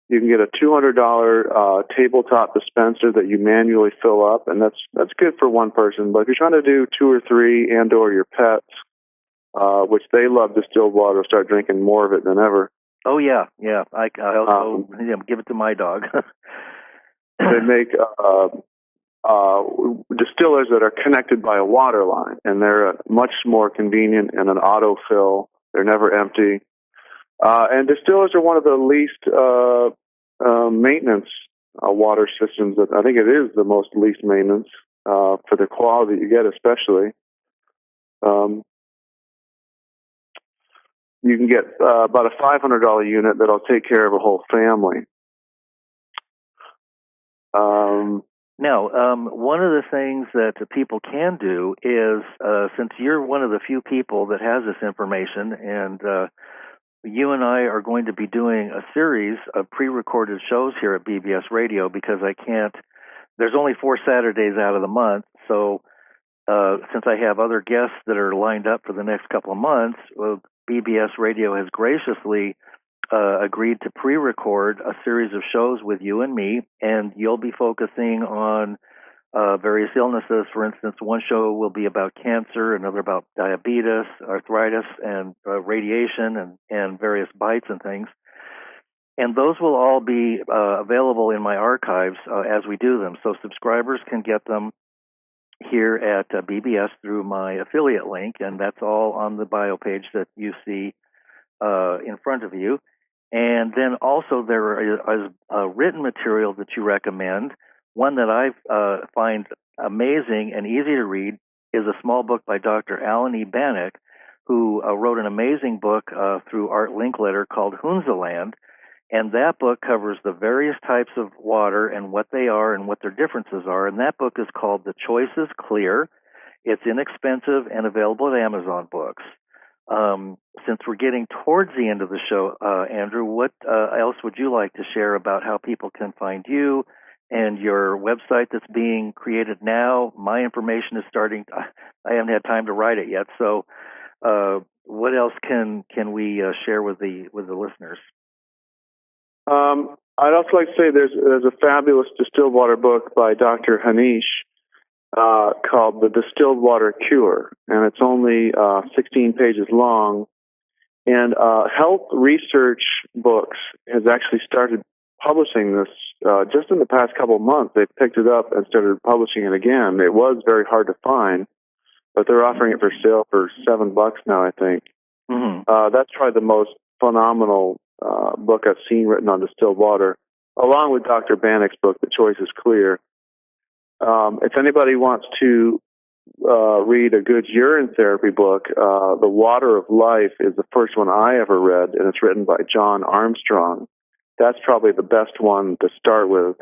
you can get a $200 tabletop dispenser that you manually fill up, and that's good for one person. But if you're trying to do 2 or 3 and/or your pets, which they love distilled water, start drinking more of it than ever. Oh yeah. I also give it to my dog. They make distillers that are connected by a water line, and they're much more convenient and an autofill. They're never empty. And distillers are one of the least maintenance water systems. I think it is the most least maintenance for the quality you get, especially. You can get about a $500 unit that'll take care of a whole family. Now, one of the things that people can do is, since you're one of the few people that has this information, and you and I are going to be doing a series of pre-recorded shows here at BBS Radio, because there's only 4 Saturdays out of the month, so since I have other guests that are lined up for the next couple of months, BBS Radio has graciously agreed to pre-record a series of shows with you and me, and you'll be focusing on various illnesses. For instance, one show will be about cancer, another about diabetes, arthritis, and radiation, and various bites and things. And those will all be available in my archives as we do them. So subscribers can get them here at BBS through my affiliate link, and that's all on the bio page that you see in front of you. And then also there is written material that you recommend. One that I find amazing and easy to read is a small book by Dr. Alan E. Bannock, who wrote an amazing book through Art Linkletter called Hunzaland. And that book covers the various types of water and what they are and what their differences are. And that book is called The Choice is Clear. It's inexpensive and available at Amazon Books. Since we're getting towards the end of the show, Andrew, what else would you like to share about how people can find you and your website that's being created now? My information is starting. I haven't had time to write it yet. So what else can we share with the listeners? I'd also like to say there's a fabulous distilled water book by Dr. Hanish called The Distilled Water Cure, and it's only 16 pages long. And Health Research Books has actually started publishing this just in the past couple of months. They've picked it up and started publishing it again. It was very hard to find, but they're offering it for sale for $7 now, I think. Mm-hmm. That's probably the most phenomenal book I've seen written on distilled water, along with Dr. Bannock's book, The Choice is Clear. If anybody wants to read a good urine therapy book, The Water of Life is the first one I ever read, and it's written by John Armstrong. That's probably the best one to start with.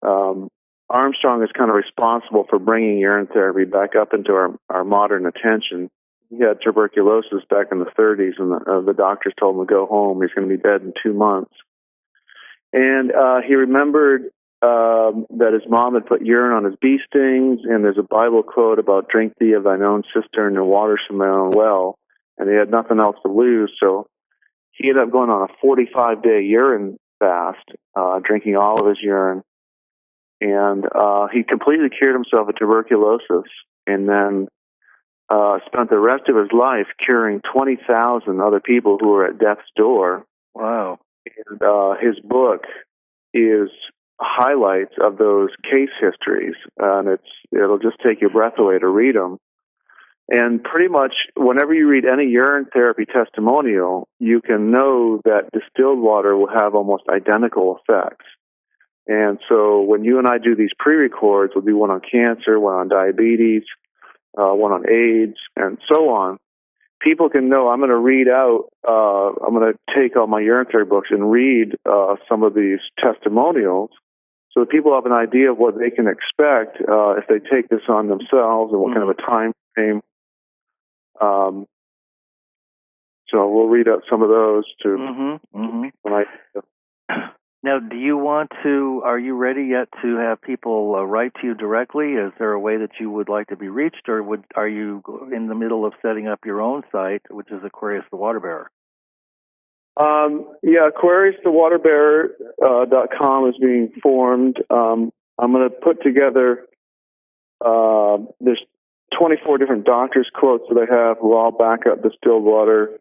Armstrong is kind of responsible for bringing urine therapy back up into our modern attention. He had tuberculosis back in the 30s, and the doctors told him to go home. He's going to be dead in 2 months. And he remembered that his mom had put urine on his bee stings, and there's a Bible quote about drink thee of thine own cistern and water from thine own well, and he had nothing else to lose. So he ended up going on a 45-day urine fast, drinking all of his urine. And he completely cured himself of tuberculosis, and then spent the rest of his life curing 20,000 other people who were at death's door. Wow. And his book is highlights of those case histories, and it'll just take your breath away to read them. And pretty much whenever you read any urine therapy testimonial, you can know that distilled water will have almost identical effects. And so when you and I do these pre-records, we'll do one on cancer, one on diabetes, one on AIDS, and so on. People can know I'm going to read out, I'm going to take all my urine therapy books and read some of these testimonials so that people have an idea of what they can expect if they take this on themselves and what kind of a time frame. So we'll read out some of those too. Now, are you ready yet to have people write to you directly? Is there a way that you would like to be reached, or are you in the middle of setting up your own site, which is Aquarius the Water Bearer? AquariusTheWaterBearer.com is being formed. I'm going to put together, there's 24 different doctors' quotes that I have who all back up distilled water.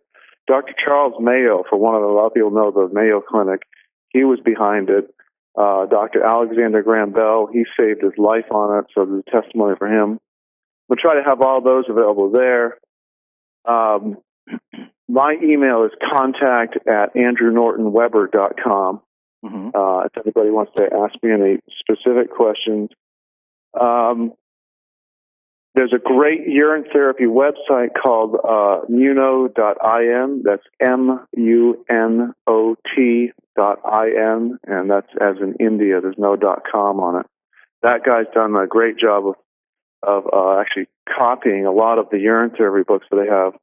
Dr. Charles Mayo, a lot of people know the Mayo Clinic, he was behind it. Dr. Alexander Graham Bell, he saved his life on it, so there's a testimony for him. We'll try to have all those available there. My email is contact@andrewnortonweber.com. If anybody wants to ask me any specific questions. There's a great urine therapy website called muno.in. That's MUNOT.in, and that's as in India. There's no .com on it. That guy's done a great job of actually copying a lot of the urine therapy books that I have,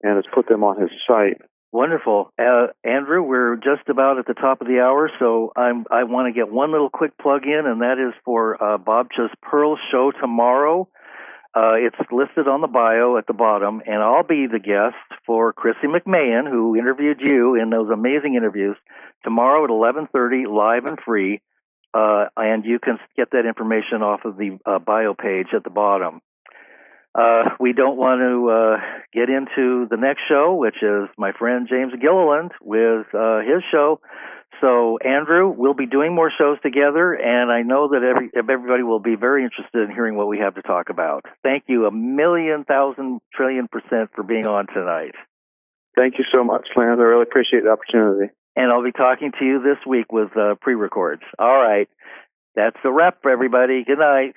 and has put them on his site. Wonderful. Andrew, we're just about at the top of the hour, so I want to get one little quick plug in, and that is for Bob Cha's Pearl show tomorrow. It's listed on the bio at the bottom, and I'll be the guest for Chrissy McMahon, who interviewed you in those amazing interviews, tomorrow at 11:30, live and free. and you can get that information off of the bio page at the bottom. We don't want to get into the next show, which is my friend James Gilliland with his show. So, Andrew, we'll be doing more shows together, and I know that everybody will be very interested in hearing what we have to talk about. Thank you 1,000,000,000,000,000% for being on tonight. Thank you so much, Lance. I really appreciate the opportunity. And I'll be talking to you this week with pre-records. All right. That's the wrap for everybody. Good night.